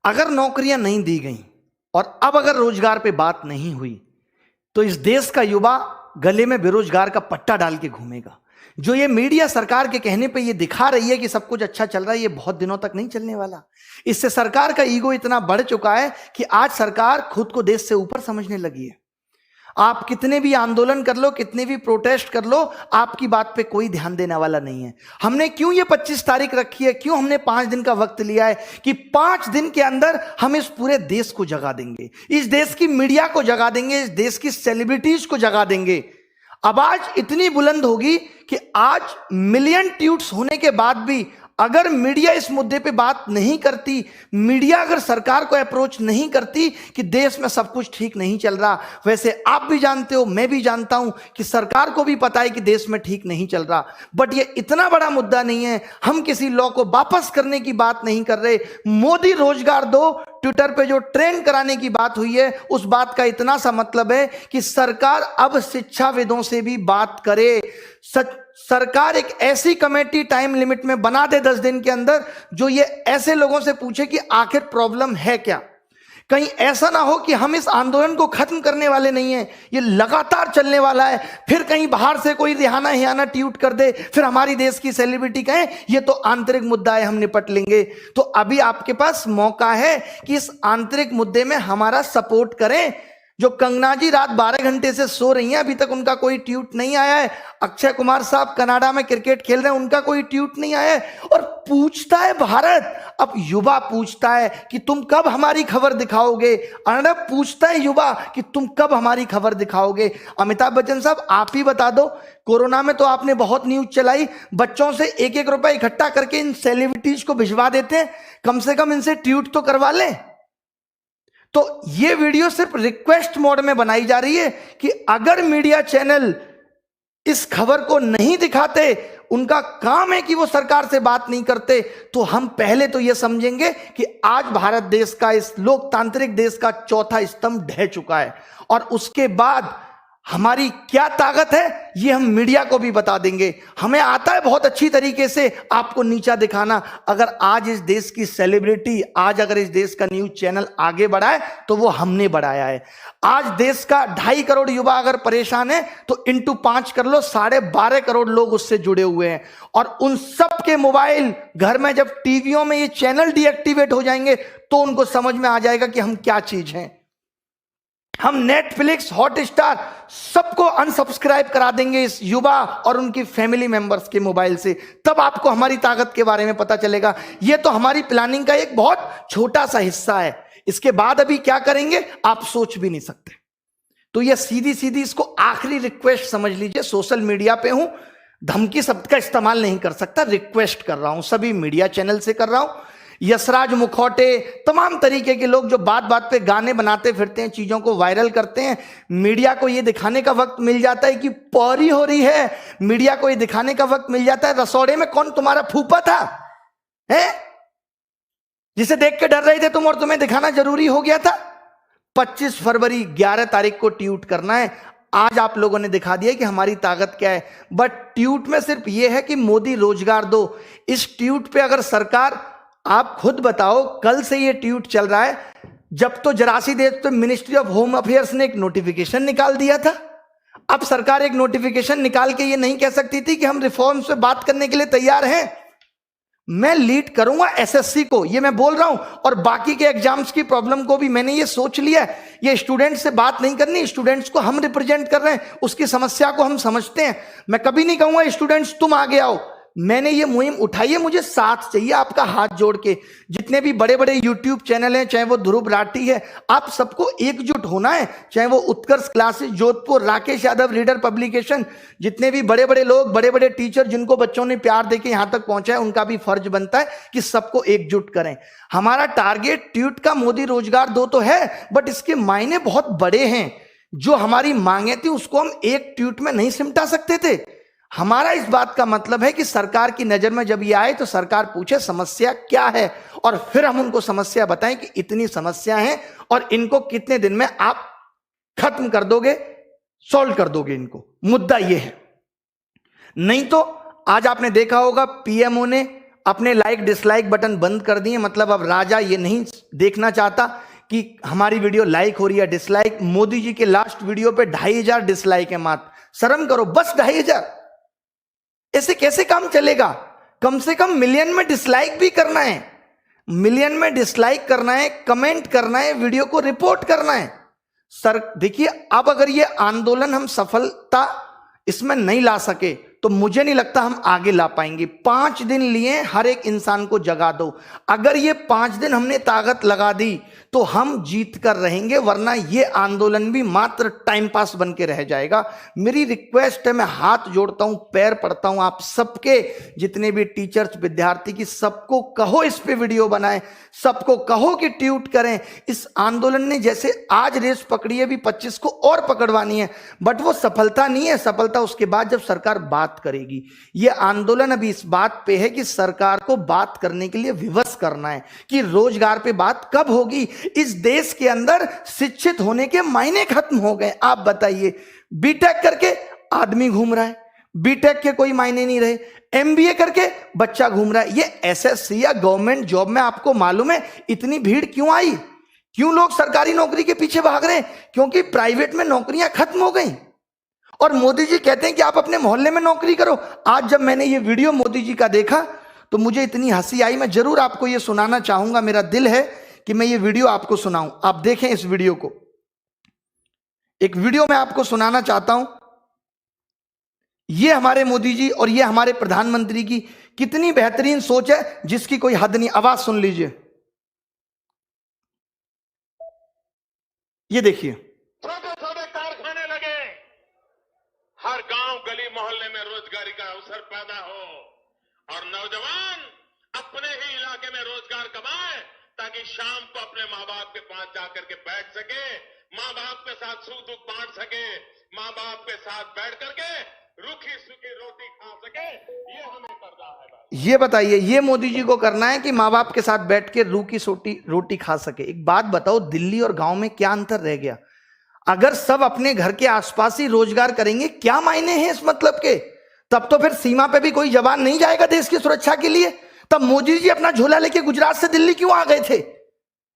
अगर नौकरियां नहीं दी गई और अब अगर रोजगार पे बात नहीं हुई तो इस देश का युवा गले में बेरोजगार का पट्टा डाल के घूमेगा। जो ये मीडिया सरकार के कहने पे ये दिखा रही है कि सब कुछ अच्छा चल रहा है, ये बहुत दिनों तक नहीं चलने वाला। इससे सरकार का ईगो इतना बढ़ चुका है कि आज सरकार खुद को देश से ऊपर समझने लगी है। आप कितने भी आंदोलन कर लो, कितने भी प्रोटेस्ट कर लो, आपकी बात पे कोई ध्यान देने वाला नहीं है। हमने क्यों ये 25 तारीख रखी है, क्यों हमने 5 दिन का वक्त लिया है कि 5 दिन के अंदर हम इस पूरे देश को जगा देंगे, इस देश की मीडिया को जगा देंगे, इस देश की सेलिब्रिटीज को जगा देंगे। आवाज इतनी बुलंद होगी कि आज मिलियन ट्वीट्स होने के बाद भी अगर मीडिया इस मुद्दे पे बात नहीं करती, मीडिया अगर सरकार को अप्रोच नहीं करती कि देश में सब कुछ ठीक नहीं चल रहा, वैसे आप भी जानते हो, मैं भी जानता हूं कि सरकार को भी पता है कि देश में ठीक नहीं चल रहा, बट ये इतना बड़ा मुद्दा नहीं है। हम किसी लॉ को वापस करने की बात नहीं कर रहे। मोदी रोजगार दो ट्विटर पे जो ट्रेंड कराने की बात हुई है, उस बात का इतना सा मतलब है कि सरकार अब शिक्षाविदों से भी बात करे। सरकार एक ऐसी कमेटी टाइम लिमिट में बना दे 10 दिन के अंदर, जो ये ऐसे लोगों से पूछे कि आखिर प्रॉब्लम है क्या। कहीं ऐसा ना हो कि हम इस आंदोलन को खत्म करने वाले नहीं हैं, ये लगातार चलने वाला है, फिर कहीं बाहर से कोई रिहाना हियाना ट्वीट कर दे, फिर हमारी देश की सेलिब्रिटी कहे ये तो आंतरिक मुद्दा है, हम निपट लेंगे। तो अभी आपके पास मौका है कि इस आंतरिक मुद्दे में हमारा सपोर्ट करें। जो कंगना जी रात 12 घंटे से सो रही हैं, अभी तक उनका कोई ट्वीट नहीं आया है। अक्षय कुमार साहब कनाडा में क्रिकेट खेल रहे हैं, उनका कोई ट्वीट नहीं आया है। और पूछता है भारत, अब युवा पूछता है कि तुम कब हमारी खबर दिखाओगे। अर्णब पूछता है युवा कि तुम कब हमारी खबर दिखाओगे। अमिताभ बच्चन साहब आप ही बता दो, कोरोना में तो आपने बहुत न्यूज चलाई, बच्चों से 1-1 रुपए इकट्ठा करके इन सेलिब्रिटीज को भिजवा देते हैं, कम से कम इनसे ट्वीट तो करवा लें। तो ये वीडियो सिर्फ रिक्वेस्ट मोड में बनाई जा रही है कि अगर मीडिया चैनल इस खबर को नहीं दिखाते, उनका काम है कि वो सरकार से बात नहीं करते, तो हम पहले तो ये समझेंगे कि आज भारत देश का, इस लोकतांत्रिक देश का चौथा स्तंभ ढह चुका है। और उसके बाद हमारी क्या ताकत है ये हम मीडिया को भी बता देंगे। हमें आता है बहुत अच्छी तरीके से आपको नीचा दिखाना। अगर आज इस देश की सेलिब्रिटी, आज अगर इस देश का न्यूज चैनल आगे बढ़ा है तो वो हमने बढ़ाया है। आज देश का 2.5 करोड़ युवा अगर परेशान है तो इंटू 5 कर लो, 12.5 करोड़ लोग उससे जुड़े हुए हैं। और उन सब के मोबाइल घर में जब टीवियों में ये चैनल डीएक्टिवेट हो जाएंगे तो उनको समझ में आ जाएगा कि हम क्या चीज हैं। हम नेटफ्लिक्स, हॉटस्टार सबको अनसब्सक्राइब करा देंगे इस युवा और उनकी फैमिली मेंबर्स के मोबाइल से, तब आपको हमारी ताकत के बारे में पता चलेगा। यह तो हमारी प्लानिंग का एक बहुत छोटा सा हिस्सा है। इसके बाद अभी क्या करेंगे आप सोच भी नहीं सकते। तो यह सीधी सीधी इसको आखिरी रिक्वेस्ट समझ लीजिए। सोशल मीडिया पे हूं, धमकी शब्द का इस्तेमाल नहीं कर सकता, रिक्वेस्ट कर रहा हूं, सभी मीडिया चैनल से कर रहा हूं। यशराज मुखौटे, तमाम तरीके के लोग जो बात बात पे गाने बनाते फिरते हैं, चीजों को वायरल करते हैं, मीडिया को ये दिखाने का वक्त मिल जाता है कि पौरी हो रही है, मीडिया को ये दिखाने का वक्त मिल जाता है रसोड़े में कौन तुम्हारा फूफा था है, जिसे देख के डर रहे थे तुम और तुम्हें दिखाना जरूरी हो गया था। 25 फरवरी 11 तारीख को ट्वीट करना है। आज आप लोगों ने दिखा दिया कि हमारी ताकत क्या है। बट ट्वीट में सिर्फ यह है कि मोदी रोजगार दो। इस ट्वीट पे अगर सरकार, आप खुद बताओ, कल से ये ट्वीट चल रहा है, जब तो जरासी देश पे मिनिस्ट्री ऑफ होम अफेयर्स ने एक नोटिफिकेशन निकाल दिया था। अब सरकार एक नोटिफिकेशन निकाल के ये नहीं कह सकती थी कि हम रिफॉर्म्स पे बात करने के लिए तैयार हैं। मैं लीड करूंगा एसएससी को, ये मैं बोल रहा हूं, और बाकी के एग्जाम्स की प्रॉब्लम को भी मैंने ये सोच लिया है। ये स्टूडेंट्स से बात नहीं करनी, स्टूडेंट्स को हम रिप्रेजेंट कर रहे हैं, उसकी समस्या को हम समझते हैं। मैं कभी नहीं कहूंगा स्टूडेंट्स तुम आगे आओ। मैंने ये मुहिम उठाई है, मुझे साथ चाहिए आपका, हाथ जोड़ के। जितने भी बड़े बड़े यूट्यूब चैनल हैं, चाहे वो ध्रुव राठी है, आप सबको एकजुट होना है। चाहे वो Utkarsh classes Jodhpur, Rakesh Yadav reader publication, जितने भी बड़े बड़े लोग, बड़े बड़े टीचर जिनको बच्चों ने प्यार देके यहां तक पहुंचा है, उनका भी फर्ज बनता है कि सबको एकजुट करें। हमारा टारगेट ट्वीट का मोदी रोजगार दो तो है, बट इसके मायने बहुत बड़े हैं। जो हमारी मांगे थी उसको हम एक ट्वीट में नहीं सिमटा सकते थे। हमारा इस बात का मतलब है कि सरकार की नजर में जब ये आए तो सरकार पूछे समस्या क्या है, और फिर हम उनको समस्या बताएं कि इतनी समस्या है और इनको कितने दिन में आप खत्म कर दोगे, सॉल्व कर दोगे इनको। मुद्दा ये है। नहीं तो आज आपने देखा होगा पीएमओ ने अपने लाइक डिसलाइक बटन बंद कर दिए। मतलब अब राजा ये नहीं देखना चाहता कि हमारी वीडियो लाइक हो रही है डिसलाइक। मोदी जी के लास्ट वीडियो पे 2500 डिसलाइक है मात्र। शर्म करो, बस 2500। ऐसे कैसे काम चलेगा? कम से कम मिलियन में डिसलाइक भी करना है, मिलियन में डिसलाइक करना है, कमेंट करना है, वीडियो को रिपोर्ट करना है। सर देखिए, अब अगर ये आंदोलन हम सफलता इसमें नहीं ला सके तो मुझे नहीं लगता हम आगे ला पाएंगे। 5 दिन लिए हर एक इंसान को जगा दो। अगर ये 5 दिन हमने ताकत लगा दी तो हम जीत कर रहेंगे, वरना ये आंदोलन भी मात्र टाइम पास बन के रह जाएगा। मेरी रिक्वेस्ट है, मैं हाथ जोड़ता हूं, पैर पड़ता हूं आप सबके, जितने भी टीचर्स विद्यार्थी की, सबको कहो इस पे वीडियो बनाएं, सबको कहो कि ट्वीट करें। इस आंदोलन ने जैसे आज रेस पकड़ी है, भी 25 को और पकड़वानी है, बट वो सफलता नहीं है। सफलता उसके बाद जब सरकार बात करेगी। ये आंदोलन अभी इस बात पे है कि सरकार को बात करने के लिए विवश करना है कि रोजगार पे बात कब होगी। इस देश के अंदर शिक्षित होने के मायने खत्म हो गए। आप बताइए, बीटेक करके आदमी घूम रहा है, बीटेक के कोई मायने नहीं रहे, एमबीए करके बच्चा घूम रहा है। ये एसएससी या गवर्नमेंट जॉब में आपको मालूम है इतनी भीड़ क्यों आई? क्यों लोग सरकारी नौकरी के पीछे भाग रहे हैं? क्योंकि प्राइवेट में नौकरियां खत्म हो गई। और मोदी जी कहते हैं कि आप अपने मोहल्ले में नौकरी करो। आज जब मैंने ये वीडियो मोदी जी का देखा तो मुझे इतनी हंसी आई, मैं जरूर आपको ये सुनाना चाहूंगा। मेरा दिल है कि मैं ये वीडियो आपको सुनाऊं। आप देखें इस वीडियो को। एक वीडियो मैं आपको सुनाना चाहता हूं। ये हमारे मोदी जी और ये हमारे प्रधानमंत्री की कितनी बेहतरीन सोच है, जिसकी कोई हद नहीं। आवाज सुन लीजिए, ये देखिए। छोटे छोटे कारखाने लगे, हर गांव गली मोहल्ले में रोजगारी का अवसर पैदा हो और नौजवान अपने ही इलाके में रोजगार कमाए, ताकि शाम को अपने माँ बाप के पास जाकर के बैठ सके, माँ बाप के साथ सुख दुख बांट सके, माँ बाप के साथ बैठ करके रूखी सूखी रोटी खा सके। ये हमें करना है भाई। ये बताइए, ये मोदी जी को करना है कि माँ बाप के साथ बैठ के रूखी रोटी खा सके। एक बात बताओ, दिल्ली और गांव में क्या अंतर रह गया? अगर सब अपने घर के आसपास ही रोजगार करेंगे, क्या मायने हैं इस मतलब के? तब तो फिर सीमा पे भी कोई जवान नहीं जाएगा देश की सुरक्षा के लिए। तब मोदी जी अपना झोला लेके गुजरात से दिल्ली क्यों आ गए थे?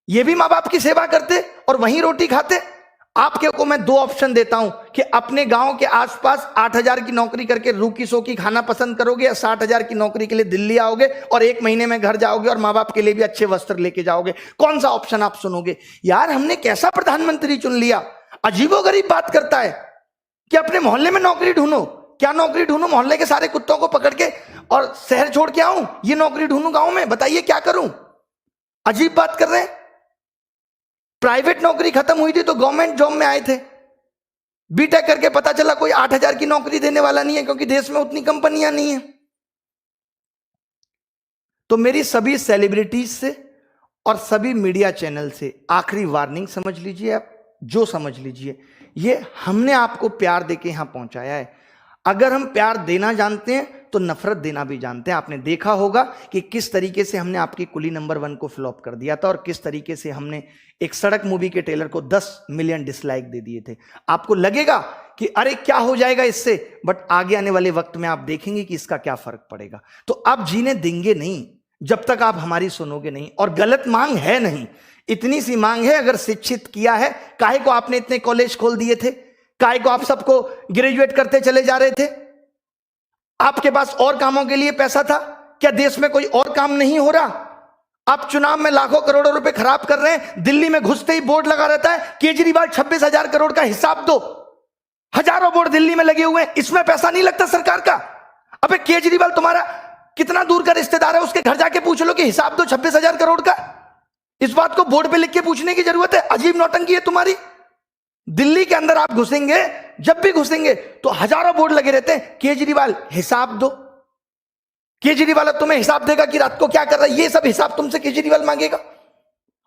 ये भी माँ बाप की सेवा करते और वहीं रोटी खाते। आपके को मैं 2 ऑप्शन देता हूं कि अपने गांव के आसपास 8000 की नौकरी करके रूखी सोखी खाना पसंद करोगे, या 60,000 की नौकरी के लिए दिल्ली आओगे और 1 महीने में घर जाओगे और माँ बाप के लिए भी अच्छे वस्त्र लेके जाओगे। कौन सा ऑप्शन आप सुनोगे? यार, हमने कैसा प्रधानमंत्री चुन लिया? अजीबोगरीब बात करता है कि अपने मोहल्ले में नौकरी ढूंढो। क्या नौकरी ढूंढूं? मोहल्ले के सारे कुत्तों को पकड़ के और शहर छोड़ के आऊं? ये नौकरी ढूंढूं गांव में? बताइए क्या करूं? अजीब बात कर रहे हैं। प्राइवेट नौकरी खत्म हुई थी तो गवर्नमेंट जॉब में आए थे। बीटेक करके पता चला कोई 8000 की नौकरी देने वाला नहीं है, क्योंकि देश में उतनी कंपनियां नहीं है। तो मेरी सभी सेलिब्रिटीज से और सभी मीडिया चैनल से आखिरी वार्निंग समझ लीजिए, आप जो समझ लीजिए, ये हमने आपको प्यार देके यहां पहुंचाया है। अगर हम प्यार देना जानते हैं तो नफरत देना भी जानते हैं। आपने देखा होगा कि किस तरीके से हमने आपकी कुली नंबर 1 को फ्लॉप कर दिया था और किस तरीके से हमने एक सड़क मूवी के ट्रेलर को 10 मिलियन डिसलाइक दे दिए थे। आपको लगेगा कि अरे क्या हो जाएगा इससे, बट आगे आने वाले वक्त में आप देखेंगे कि इसका क्या फर्क पड़ेगा। तो आप जीने देंगे नहीं जब तक आप हमारी सुनोगे नहीं। और गलत मांग है नहीं, इतनी सी मांग है। अगर शिक्षित किया है, काहे को आपने इतने कॉलेज खोल दिए थे? काहे को आप सबको ग्रेजुएट करते चले जा रहे थे? आपके पास और कामों के लिए पैसा था क्या? देश में कोई और काम नहीं हो रहा? आप चुनाव में लाखों करोड़ों रुपए खराब कर रहे हैं। दिल्ली में घुसते ही बोर्ड लगा रहता है, केजरीवाल 26,000 करोड़ का हिसाब दो। हजारों बोर्ड दिल्ली में लगे हुए हैं, इसमें पैसा नहीं लगता सरकार का? अबे केजरीवाल तुम्हारा कितना दूर का रिश्तेदार है, उसके घर जाके पूछ लो कि हिसाब दो 26,000 करोड़ का। इस बात को बोर्ड पे लिख के पूछने की जरूरत है? अजीब नौटंकी है तुम्हारी। दिल्ली के अंदर आप घुसेंगे, जब भी घुसेंगे तो हजारों बोर्ड लगे रहते हैं, केजरीवाल हिसाब दो। केजरीवाल तुम्हें हिसाब देगा कि रात को क्या कर रहा है, ये सब हिसाब तुमसे केजरीवाल मांगेगा।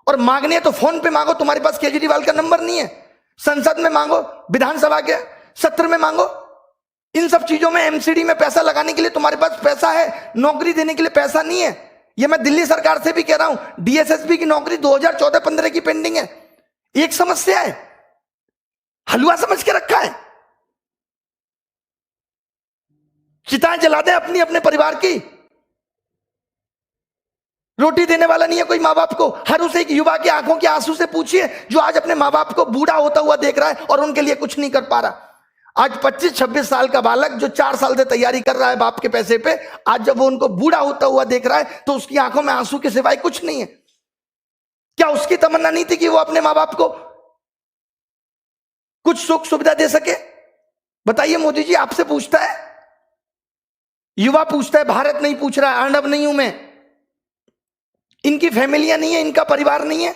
और मांगने है तो फोन पे मांगो, तुम्हारे पास केजरीवाल का नंबर नहीं है। संसद में मांगो, विधानसभा के सत्र में मांगो। इन सब चीजों में एमसीडी में पैसा लगाने के लिए तुम्हारे पास पैसा है, नौकरी देने के लिए पैसा नहीं है। ये मैं दिल्ली सरकार से भी कह रहा हूं, डीएसएसबी की नौकरी 2014-15 की पेंडिंग है। एक समस्या है, हलवा समझ के रखा है। चिताएं जला दें अपनी अपने परिवार की। रोटी देने वाला नहीं है कोई माँ बाप को। हर उस एक युवा की आंखों के आंसू से पूछिए जो आज अपने माँ बाप को बूढ़ा होता हुआ देख रहा है और उनके लिए कुछ नहीं कर पा रहा। आज 25-26 साल का बालक जो 4 साल से तैयारी कर रहा है बाप के पैसे पे, आज जब वो उनको बूढ़ा होता हुआ देख रहा है तो उसकी आंखों में आंसू के सिवाय कुछ नहीं है। क्या उसकी तमन्ना नहीं थी कि वो अपने माँ बाप को कुछ सुख सुविधा दे सके? बताइए मोदी जी, आपसे पूछता है, युवा पूछता है, भारत नहीं पूछ रहा है। अर्णव नहीं हूं मैं, इनकी फैमिलियां नहीं है, इनका परिवार नहीं है।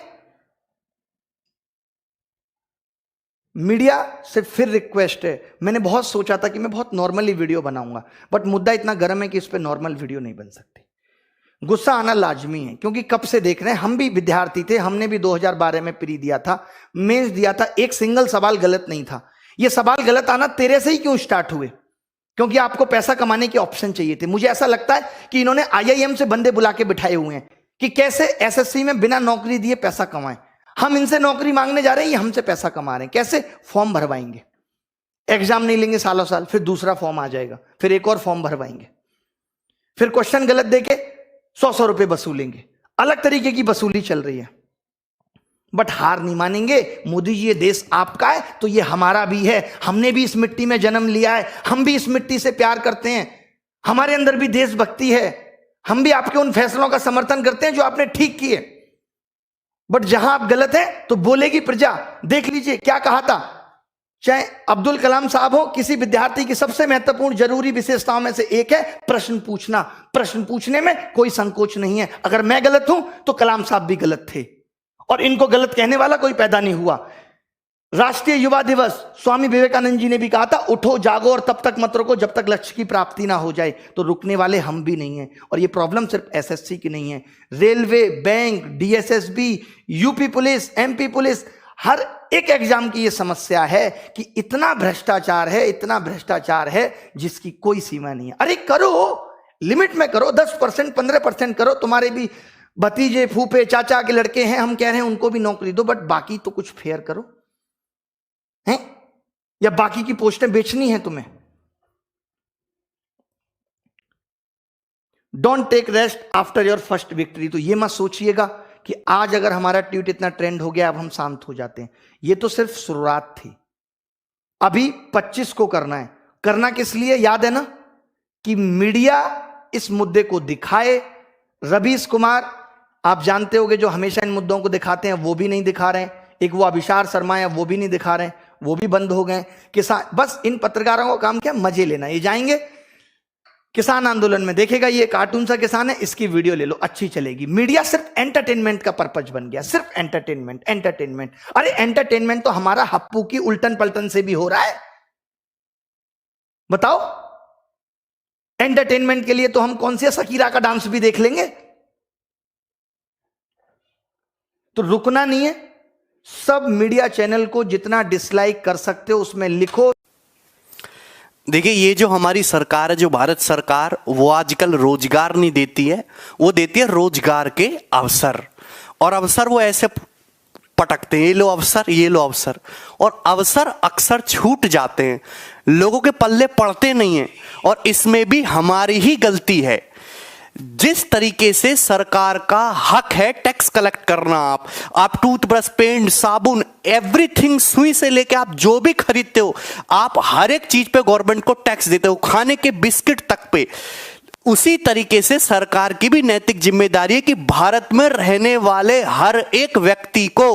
मीडिया से फिर रिक्वेस्ट है, मैंने बहुत सोचा था कि मैं बहुत नॉर्मली वीडियो बनाऊंगा, बट मुद्दा इतना गर्म है कि इस पे नॉर्मल वीडियो नहीं बन सकती। गुस्सा आना लाजमी है क्योंकि कब से देख रहे हैं, हम भी विद्यार्थी थे, हमने भी 2012 में प्री दिया था, मेंस दिया था, एक सिंगल सवाल गलत नहीं था। ये सवाल गलत आना तेरे से ही क्यों स्टार्ट हुए? क्योंकि आपको पैसा कमाने के ऑप्शन चाहिए थे। मुझे ऐसा लगता है कि इन्होंने IIM से बंदे बुला के बिठाए हुए हैं कि कैसे SSC में बिना नौकरी दिए पैसा कमाएं। हम इनसे नौकरी मांगने जा रहे हैं, ये हमसे पैसा कमा रहे हैं। कैसे? फॉर्म भरवाएंगे, एग्जाम नहीं लेंगे सालों साल, फिर दूसरा फॉर्म आ जाएगा, फिर एक और फॉर्म भरवाएंगे, फिर क्वेश्चन गलत देके 100 रुपए वसूलेंगे। अलग तरीके की वसूली चल रही है, बट हार नहीं मानेंगे। मोदी जी, ये देश आपका है तो ये हमारा भी है। हमने भी इस मिट्टी में जन्म लिया है, हम भी इस मिट्टी से प्यार करते हैं, हमारे अंदर भी देशभक्ति है। हम भी आपके उन फैसलों का समर्थन करते हैं जो आपने ठीक किए, बट जहां आप गलत हैं तो बोलेगी प्रजा। देख लीजिए क्या कहा था, चाहे अब्दुल कलाम साहब हो, किसी विद्यार्थी की सबसे महत्वपूर्ण जरूरी विशेषताओं में से एक है प्रश्न पूछना। प्रश्न पूछने में कोई संकोच नहीं है। अगर मैं गलत हूं तो कलाम साहब भी गलत थे और इनको गलत कहने वाला कोई पैदा नहीं हुआ। राष्ट्रीय युवा दिवस, स्वामी विवेकानंद जी ने भी कहा था, उठो जागो और तब तक मत रुको जब तक लक्ष्य की प्राप्ति ना हो जाए। तो रुकने वाले हम भी नहीं हैं। और ये प्रॉब्लम सिर्फ SSC की नहीं है, railway, bank, DSSB, UP police, MP police, हर एक एग्जाम की ये समस्या है कि इतना भ्रष्टाचार है, इतना भ्रष्टाचार है जिसकी कोई सीमा नहीं है। अरे करो, लिमिट में करो, 10%, 15% करो। तुम्हारे भी भतीजे, फूफे, चाचा के लड़के हैं, हम कह रहे हैं उनको भी नौकरी दो, बट बाकी तो कुछ फेयर करो हैं? या बाकी की पोस्टें बेचनी है तुम्हें? Don't take rest after your first victory. तो ये मत सोचिएगा कि आज अगर हमारा ट्वीट इतना ट्रेंड हो गया अब हम शांत हो जाते हैं। ये तो सिर्फ शुरुआत थी, अभी 25 को करना है। करना किस लिए? याद है ना कि मीडिया इस मुद्दे को दिखाए। रवीश कुमार आप जानते होंगे जो हमेशा इन मुद्दों को दिखाते हैं, वो भी नहीं दिखा रहे हैं। एक वो अभिसार शर्मा है, वो भी नहीं दिखा रहे हैं, वो भी बंद हो गए। किसान, बस इन पत्रकारों का काम क्या? मजे लेना। ये जाएंगे किसान आंदोलन में, देखेगा ये कार्टून सा किसान है, इसकी वीडियो ले लो, अच्छी चलेगी। मीडिया सिर्फ एंटरटेनमेंट का पर्पज बन गया, सिर्फ एंटरटेनमेंट, एंटरटेनमेंट। अरे एंटरटेनमेंट तो हमारा हप्पू की उल्टन पलटन से भी हो रहा है। बताओ, एंटरटेनमेंट के लिए तो हम कौन सी शकीरा का डांस भी देख लेंगे। तो रुकना नहीं है। सब मीडिया चैनल को जितना डिसलाइक कर सकते हो उसमें लिखो। देखिए, ये जो हमारी सरकार है, जो भारत सरकार, वो आजकल रोजगार नहीं देती है, वो देती है रोजगार के अवसर। और अवसर वो ऐसे पटकते हैं, ये लो अवसर, ये लो अवसर, और अवसर अक्सर छूट जाते हैं, लोगों के पल्ले पड़ते नहीं हैं। और इसमें भी हमारी ही गलती है। जिस तरीके से सरकार का हक है टैक्स कलेक्ट करना, आप टूथब्रश, पेंट, साबुन, एवरीथिंग, सुई से लेके आप जो भी खरीदते हो, आप हर एक चीज पे गवर्नमेंट को टैक्स देते हो, खाने के बिस्किट तक पे। उसी तरीके से सरकार की भी नैतिक जिम्मेदारी है कि भारत में रहने वाले हर एक व्यक्ति को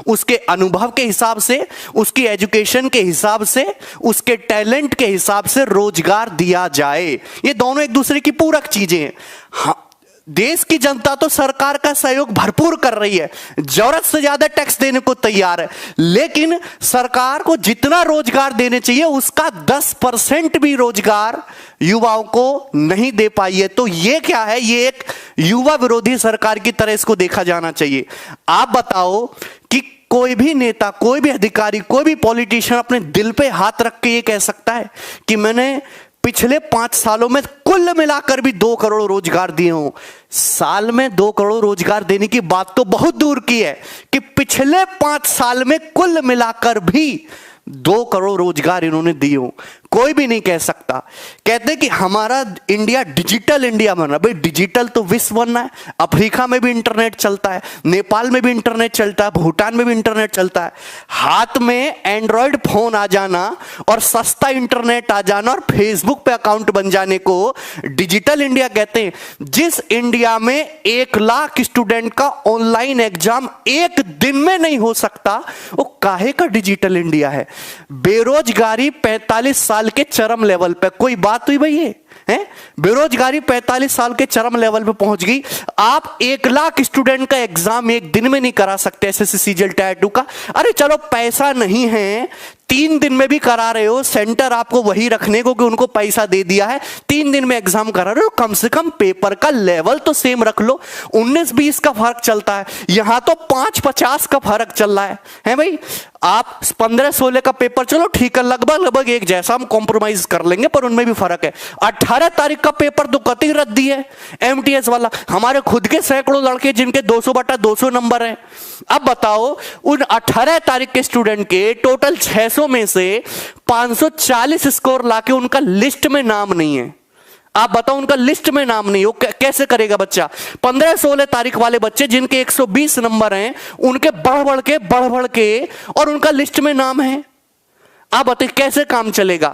उसके अनुभव के हिसाब से, उसकी एजुकेशन के हिसाब से, उसके टैलेंट के हिसाब से रोजगार दिया जाए। ये दोनों एक दूसरे की पूरक चीजें हैं। हाँ, देश की जनता तो सरकार का सहयोग भरपूर कर रही है, जरूरत से ज्यादा टैक्स देने को तैयार है, लेकिन सरकार को जितना रोजगार देने चाहिए उसका 10% भी रोजगार युवाओं को नहीं दे पाई है। तो ये क्या है? ये एक युवा विरोधी सरकार की तरह इसको देखा जाना चाहिए। आप बताओ कि कोई भी नेता, कोई भी अधिकारी, कोई भी पॉलिटिशियन अपने दिल पे हाथ रख के ये कह सकता है कि मैंने पिछले 5 सालों में कुल मिलाकर भी 2 करोड़ रोजगार दिए हों? साल में 2 करोड़ रोजगार देने की बात तो बहुत दूर की है कि पिछले 5 साल में कुल मिलाकर भी 2 करोड़ रोजगार इन्होंने दिए हो, कोई भी नहीं कह सकता। कहते कि हमारा इंडिया डिजिटल इंडिया बना, भाई डिजिटल तो विश्व बनना है। अफ्रीका में भी इंटरनेट चलता है, नेपाल में भी इंटरनेट चलता है, भूटान में भी इंटरनेट चलता है। हाथ में एंड्रॉयड फोन आ जाना और सस्ता इंटरनेट आ जाना और फेसबुक पे अकाउंट बन जाने को डिजिटल इंडिया कहते हैं। जिस इंडिया में 1 लाख स्टूडेंट का ऑनलाइन एग्जाम एक दिन में नहीं हो सकता, वो काहे का डिजिटल इंडिया है। बेरोजगारी 45 साल के चरम लेवल पे, कोई बात हुई भाई ये है? बेरोजगारी 45 साल के चरम लेवल पे पहुंच गई। आप 1 लाख स्टूडेंट का एग्जाम एक दिन में नहीं करा सकते एसएससी सीजीएल टायर 2 का। अरे चलो पैसा नहीं है, 3 दिन में भी करा रहे हो, सेंटर आपको वही रखने को कि उनको पैसा दे दिया है, 3 दिन में एग्जाम करा रहे हो, कम से कम पेपर का लेवल तो सेम रख लो। 19-20 का फर्क चलता है, यहां तो 5-50 का फर्क चल रहा है भाई। आप 15-16 का पेपर चलो ठीक है, लगभग एक जैसा, हम कॉम्प्रोमाइज कर लेंगे, पर उनमें भी फर्क है। 18 तारीख का पेपर तो कतई रद्दी है, एमटीएस वाला। हमारे खुद के सैकड़ों लड़के जिनके 200/200 नंबर हैं। अब बताओ उन 18 तारीख के स्टूडेंट के टोटल 600 में से 540 स्कोर लाके उनका लिस्ट में नाम नहीं है। आप बताओ उनका लिस्ट में नाम नहीं हो, कैसे करेगा बच्चा? 15-16 तारीख वाले बच्चे जिनके 120 नंबर हैं, उनके बढ़ बढ़ के और उनका लिस्ट में नाम है। आप बताइए कैसे काम चलेगा?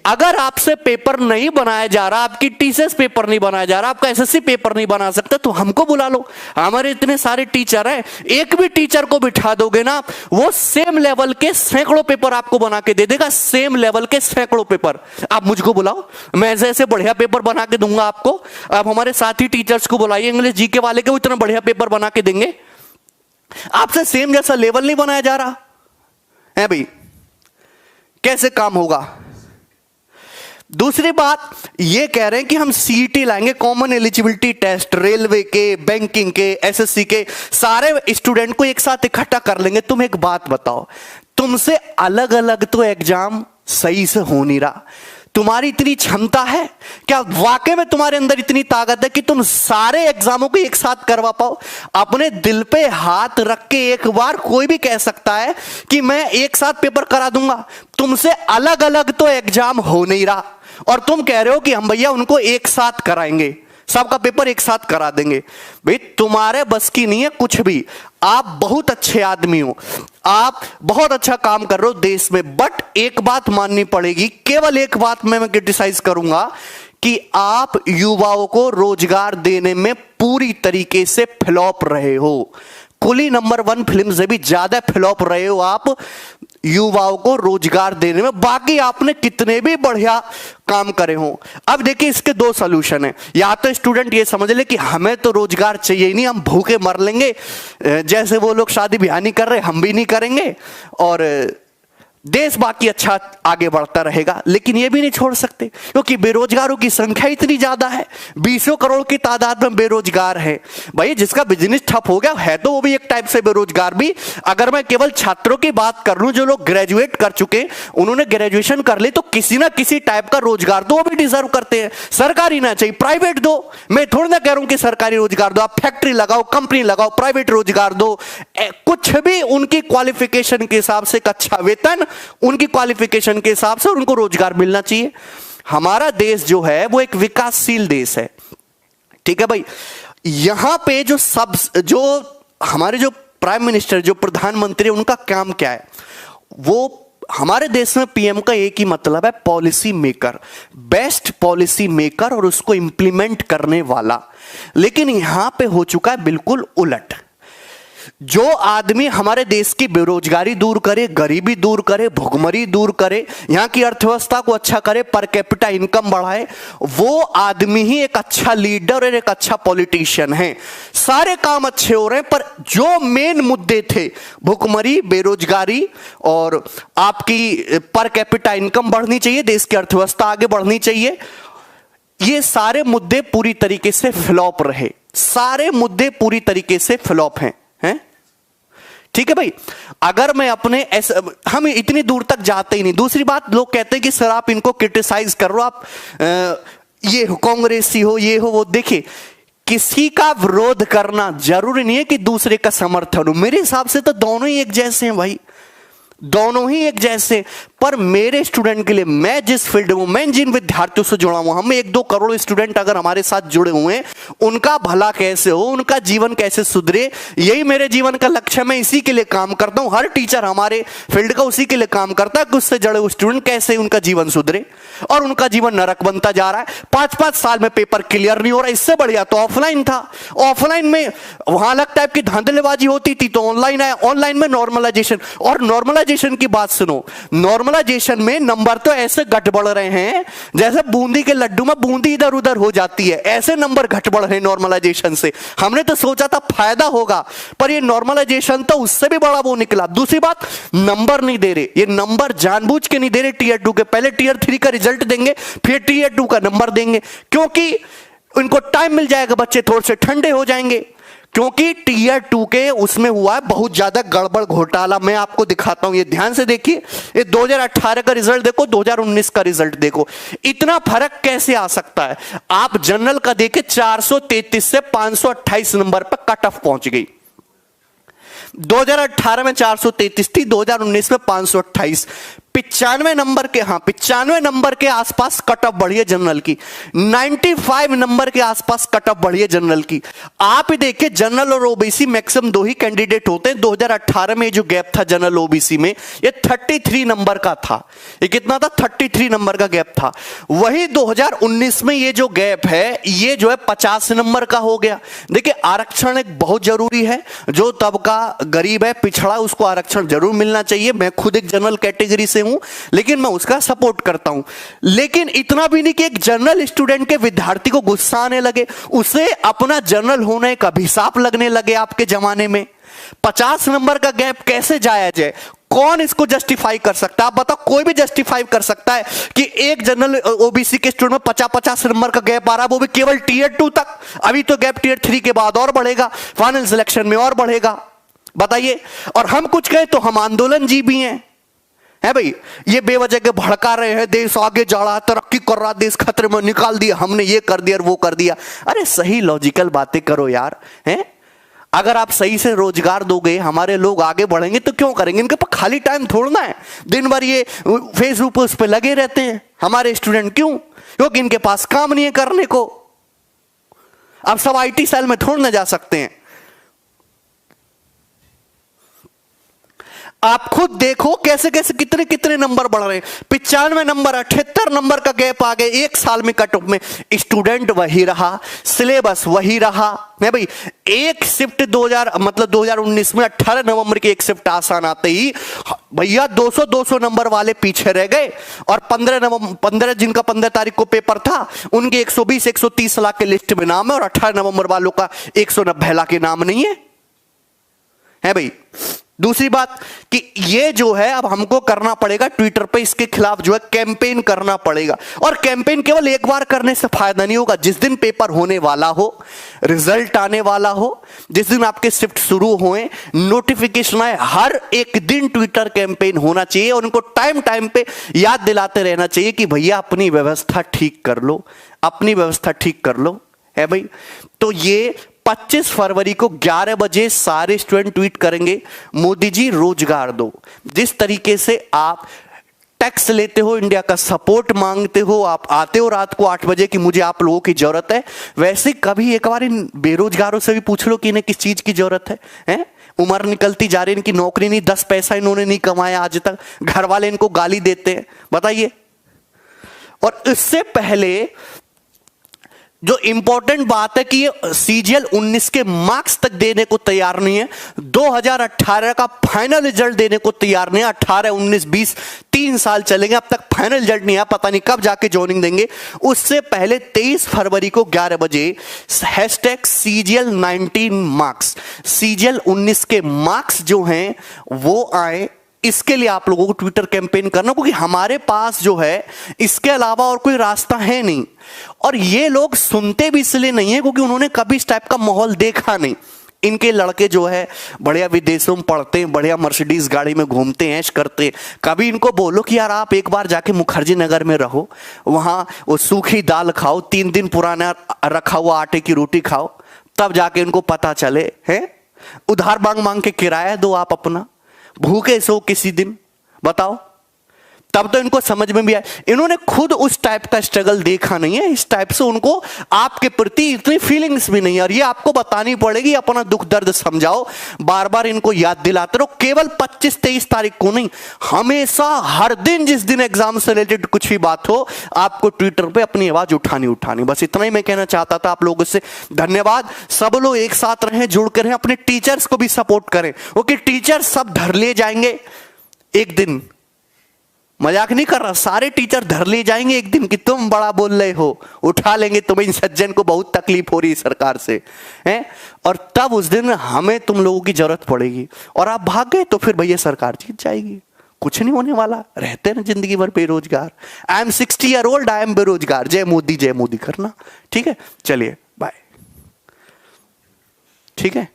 अगर आपसे पेपर नहीं बनाया जा रहा, आपकी टीसीएस पेपर नहीं बनाया जा रहा, आपका एसएससी पेपर नहीं बना सकते, तो हमको बुला लो। हमारे इतने सारे टीचर हैं, एक भी टीचर को बिठा दोगे ना, वो सेम लेवल के सैकड़ों पेपर आपको बना के दे देगा, सेम लेवल के सैकड़ों पेपर। आप मुझको बुलाओ, मैं ऐसे बढ़िया पेपर बना के दूंगा आपको। आप हमारे साथी टीचर्स को बुलाइए, इंग्लिश जीके वाले के, वो इतना बढ़िया पेपर बना के देंगे। आपसे सेम जैसा लेवल नहीं बनाया जा रहा है भाई, कैसे काम होगा? दूसरी बात ये कह रहे हैं कि हम सीईटी लाएंगे, कॉमन एलिजिबिलिटी टेस्ट, रेलवे के, बैंकिंग के, एसएससी के, सारे स्टूडेंट को एक साथ इकट्ठा कर लेंगे। तुम एक बात बताओ, तुमसे अलग अलग तो एग्जाम सही से हो नहीं रहा। तुम्हारी इतनी क्षमता है क्या? वाकई में तुम्हारे अंदर इतनी ताकत है कि तुम सारे एग्जामों को एक साथ करवा पाओ? अपने दिल पे हाथ रख के एक बार कोई भी कह सकता है कि मैं एक साथ पेपर करा दूंगा। तुमसे अलग अलग तो एग्जाम हो नहीं रहा और तुम कह रहे हो कि हम भैया उनको एक साथ कराएंगे, सबका पेपर एक साथ करा देंगे। भाई तुम्हारे बस की नहीं है कुछ भी। आप बहुत अच्छे आदमी हो, आप बहुत अच्छा काम कर रहे हो देश में, बट एक बात माननी पड़ेगी, केवल एक बात मैं क्रिटिसाइज करूंगा कि आप युवाओं को रोजगार देने में पूरी तरीके से फ्लॉप रहे हो। कुली नंबर 1 फिल्म से भी ज्यादा फ्लॉप रहे हो आप युवाओं को रोजगार देने में। बाकी आपने कितने भी बढ़िया काम करे हो। अब देखिए इसके 2 सॉल्यूशन है। या तो स्टूडेंट ये समझ ले कि हमें तो रोजगार चाहिए ही नहीं, हम भूखे मर लेंगे, जैसे वो लोग शादी ब्याह नहीं कर रहे हम भी नहीं करेंगे और देश बाकी अच्छा आगे बढ़ता रहेगा। लेकिन ये भी नहीं छोड़ सकते क्योंकि बेरोजगारों की संख्या इतनी ज्यादा है, 20 करोड़ की तादाद में बेरोजगार है। भाई जिसका बिजनेस ठप हो गया है तो वो भी एक टाइप से बेरोजगार भी। अगर मैं केवल छात्रों की बात कर लूं, जो लोग ग्रेजुएट कर चुके, उन्होंने ग्रेजुएशन कर ली, तो किसी ना किसी टाइप का रोजगार तो वो भी डिजर्व करते हैं। सरकारी ना चाहिए, प्राइवेट दो। मैं थोड़ी ना कह रहा हूं कि सरकारी रोजगार दो, आप फैक्ट्री लगाओ, कंपनी लगाओ, प्राइवेट रोजगार दो, कुछ भी उनकी क्वालिफिकेशन के हिसाब से एक अच्छा वेतन, उनकी क्वालिफिकेशन के हिसाब से उनको रोजगार मिलना चाहिए। हमारा देश जो है वो एक विकासशील देश है, ठीक है भाई। यहां पे जो हमारे जो प्राइम मिनिस्टर, जो प्रधानमंत्री, उनका काम क्या है? वो हमारे देश में पीएम का एक ही मतलब है, policy maker, best policy maker और उसको इंप्लीमेंट करने वाला। लेकिन यहां पे हो चुका है बिल्कुल उलट। जो आदमी हमारे देश की बेरोजगारी दूर करे, गरीबी दूर करे, भुखमरी दूर करे, यहां की अर्थव्यवस्था को अच्छा करे, पर कैपिटा इनकम बढ़ाए, वो आदमी ही एक अच्छा लीडर और एक अच्छा पॉलिटिशियन है। सारे काम अच्छे हो रहे हैं, पर जो मेन मुद्दे थे, भुखमरी, बेरोजगारी और आपकी पर कैपिटा इनकम बढ़नी चाहिए, देश की अर्थव्यवस्था आगे बढ़नी चाहिए, ये सारे मुद्दे पूरी तरीके से फ्लॉप रहे। सारे मुद्दे पूरी तरीके से फ्लॉप हैं। ठीक है भाई। अगर मैं अपने हम इतनी दूर तक जाते ही नहीं। दूसरी बात, लोग कहते हैं कि सर आप इनको क्रिटिसाइज कर रहे हो, आप ये हो, कांग्रेसी हो, ये हो, वो। देखिए किसी का विरोध करना जरूरी नहीं है कि दूसरे का समर्थन हो। मेरे हिसाब से तो दोनों ही एक जैसे हैं भाई। दोनों ही एक जैसे। पर मेरे स्टूडेंट के लिए, मैं जिस फील्ड में, मैं जिन विद्यार्थियों से जुड़ा हुआ, हम 1-2 करोड़ स्टूडेंट अगर हमारे साथ जुड़े हुए हैं, उनका भला कैसे हो, उनका जीवन कैसे सुधरे, यही मेरे जीवन का लक्ष्य है। मैं इसी के लिए काम करता हूं। हर टीचर हमारे फील्ड का उसी के लिए काम करता है कि उससे जुड़े हुए स्टूडेंट कैसे उनका जीवन सुधरे, और उनका जीवन नरक बनता जा रहा है। 5-5 साल में पेपर क्लियर नहीं हो रहा। इससे बढ़िया तो ऑफलाइन था। ऑफलाइन में वहां अलग टाइप की धांधलेबाजी होती थी, तो ऑनलाइन आया। ऑनलाइन में नॉर्मलाइजेशन, और नॉर्मलाइजेशन की बात सुनो, नॉर्मलाइजेशन में नंबर तो ऐसे घट बढ़ रहे हैं जैसे बूंदी के लड्डू में बूंदी इधर उधर हो जाती है, ऐसे नंबर घट बढ़ रहे हैं नॉर्मलाइजेशन से। हमने तो सोचा था फायदा होगा, पर ये नॉर्मलाइजेशन तो उससे भी बड़ा वो निकला। दूसरी बात, नंबर नहीं दे रहे, ये नंबर जानबूझ के नहीं दे रहे टीयर 2 के। पहले टीयर 3 का रिजल्ट देंगे, फिर टीयर 2 का नंबर देंगे, क्योंकि इनको टाइम मिल जाएगा, बच्चे थोड़े से ठंडे हो जाएंगे। क्योंकि टीयर 2 के उसमें हुआ है बहुत ज्यादा गड़बड़ घोटाला। मैं आपको दिखाता हूं, ये ध्यान से देखिए। ये 2018 का रिजल्ट देखो, 2019 का रिजल्ट देखो, इतना फर्क कैसे आ सकता है। आप जनरल का देखे 433 से 528 नंबर पर कट ऑफ पहुंच गई। 2018 में 433 थी, 2019 में 528। 95 नंबर के, हाँ 95 नंबर के आसपास कट ऑफ बढ़ी है जनरल की। 95 नंबर के आसपास कट ऑफ बढ़ी है जनरल की। आप ही देखिए, जनरल और ओबीसी मैक्सिमम 2 ही कैंडिडेट होते हैं। 2018 में जो गैप था जनरल ओबीसी में, ये 33 नंबर का था। ये कितना था? 33 नंबर का गैप था। वही 2019 में ये जो गैप है, ये जो है 50 नंबर का हो गया। देखिए, आरक्षण एक बहुत जरूरी है। जो तबका गरीब है, पिछड़ा, उसको आरक्षण जरूर मिलना चाहिए। मैं खुद एक जनरल कैटेगरी से हूं, लेकिन मैं उसका सपोर्ट करता हूं। लेकिन इतना भी नहीं कि एक जनरल स्टूडेंट के विद्यार्थी को गुस्सा आने लगे, उसे अपना जनरल होने का अभिशाप लगने लगे। आपके जमाने में 50 नंबर का गैप कैसे जायज है? कौन इसको जस्टिफाई कर सकता है? आप बताओ, कोई भी जस्टिफाई कर सकता है कि एक जनरल ओबीसी के स्टूडेंट में 50-50 नंबर का गैप आ रहा है, वो भी केवल टीयर 2 तक। अभी तो गैप टीयर 3 के बाद और बढ़ेगा, फाइनल सिलेक्शन में और बढ़ेगा। बताइए। और हम कुछ कहें तो हम आंदोलन जी भी हैं, है भाई। ये बेवजह के भड़का रहे हैं, देश आगे जा रहा है, तरक्की कर रहा, देश खतरे में, निकाल दिया हमने, ये कर दिया और वो कर दिया। अरे सही लॉजिकल बातें करो यार, हैं? अगर आप सही से रोजगार दोगे, हमारे लोग आगे बढ़ेंगे, तो क्यों करेंगे? इनके पास खाली टाइम थोड़ना है, दिन भर ये फेसबुक उस पर लगे रहते हैं हमारे स्टूडेंट। क्यों? क्योंकि इनके पास काम नहीं है करने को। अब सब आईटी सेल में थोड़ ना जा सकते हैं। आप खुद देखो कैसे कैसे कितने कितने नंबर बढ़ रहे हैं। 95 नंबर, 78 नंबर का गैप आ गए एक साल में कट ऑफ में। स्टूडेंट वही रहा, सिलेबस वही रहा, है भाई। एक शिफ्ट 2019 में 18 नवंबर की एक शिफ्ट आसान आते ही भैया 200 नंबर वाले पीछे रह गए। और 15 जिनका 15 तारीख को पेपर था, उनके 120-130 लाख के लिस्ट में नाम है, और 18 नवंबर वालों का 190 लाख के नाम नहीं है भाई। दूसरी बात कि ये जो है, अब हमको करना पड़ेगा ट्विटर पे इसके खिलाफ जो है कैंपेन करना पड़ेगा। और कैंपेन केवल एक बार करने से फायदा नहीं होगा। जिस दिन पेपर होने वाला हो, रिजल्ट आने वाला हो, जिस दिन आपके शिफ्ट शुरू होए, नोटिफिकेशन आए, हर एक दिन ट्विटर कैंपेन होना चाहिए। और उनको टाइम टाइम पे याद दिलाते रहना चाहिए कि भैया अपनी व्यवस्था ठीक कर लो, अपनी व्यवस्था ठीक कर लो, है भाई। तो ये 25 फरवरी को 11 बजे सारे स्टूडेंट ट्वीट करेंगे, मोदी जी रोजगार दो। जिस तरीके से आप टैक्स लेते हो, इंडिया का सपोर्ट मांगते हो, आप आते हो रात को 8 बजे कि मुझे आप लोगों की जरूरत है, वैसे कभी एक बार इन बेरोजगारों से भी पूछ लो कि इन्हें किस चीज की जरूरत है? उम्र निकलती जा रही, इनकी नौकरी नहीं, 10 पैसा इन्होंने नहीं कमाया आज तक, घर वाले इनको गाली देते हैं, बताइए। और इससे पहले जो इंपॉर्टेंट बात है कि ये सीजीएल 19 के मार्क्स तक देने को तैयार नहीं है, 2018 का फाइनल रिजल्ट देने को तैयार नहीं है। 18, 19, 20 3 साल चलेंगे, अब तक फाइनल रिजल्ट नहीं है, पता नहीं कब जाके ज्वाइनिंग देंगे। उससे पहले 23 फरवरी को 11 बजे #CGL 19 मार्क्स, सीजीएल 19 के मार्क्स जो हैं वो आए। इसके लिए आप लोगों को ट्विटर कैंपेन करना, क्योंकि हमारे पास जो है इसके अलावा और कोई रास्ता है नहीं। और ये लोग सुनते भी इसलिए नहीं है क्योंकि उन्होंने कभी इस टाइप का माहौल देखा नहीं। इनके लड़के जो है बढ़िया विदेशों में पढ़ते हैं, बढ़िया मर्सिडीज गाड़ी में घूमते हैं, ऐश करते हैं। कभी इनको बोलो कि यार आप एक बार जाके मुखर्जी नगर में रहो, वहां वो सूखी दाल खाओ, 3 दिन पुराना रखा हुआ आटे की रोटी खाओ, तब जाके इनको पता चले। है उधार मांग मांग के किराया दो आप अपना, भूखे सो किसी दिन, बताओ, तब तो इनको समझ में भी आए। इन्होंने खुद उस टाइप का स्ट्रगल देखा नहीं है, इस टाइप से उनको आपके प्रति इतनी फीलिंग्स भी नहीं है, और ये आपको बतानी पड़ेगी, अपना दुख दर्द समझाओ, बार बार इनको याद दिलाते रहो। केवल 25-23 तारीख को नहीं, हमेशा हर दिन, जिस दिन एग्जाम से रिलेटेड कुछ भी बात हो, आपको ट्विटर पे अपनी आवाज उठानी। बस इतना ही मैं कहना चाहता था आप लोगों से। धन्यवाद। सब लोग एक साथ रहें, जुड़ कर रहें, अपने टीचर्स को भी सपोर्ट करें। ओके, टीचर सब धर ले जाएंगे एक दिन, मजाक नहीं कर रहा, सारे टीचर धर ले जाएंगे एक दिन कि तुम बड़ा बोल रहे हो, उठा लेंगे तुम्हें, इन सज्जन को बहुत तकलीफ हो रही है सरकार से, हैं? और तब उस दिन हमें तुम लोगों की जरूरत पड़ेगी, और आप भाग गए तो फिर भैया सरकार जीत जाएगी। कुछ नहीं होने वाला, रहते ना जिंदगी भर बेरोजगार। I am 60 year old, I am बेरोजगार, जय मोदी करना। ठीक है, चलिए बाय। ठीक है,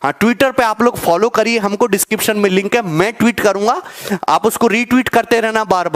हाँ, ट्विटर पे आप लोग फॉलो करिए हमको, डिस्क्रिप्शन में लिंक है, मैं ट्वीट करूंगा, आप उसको रीट्वीट करते रहना बार बार।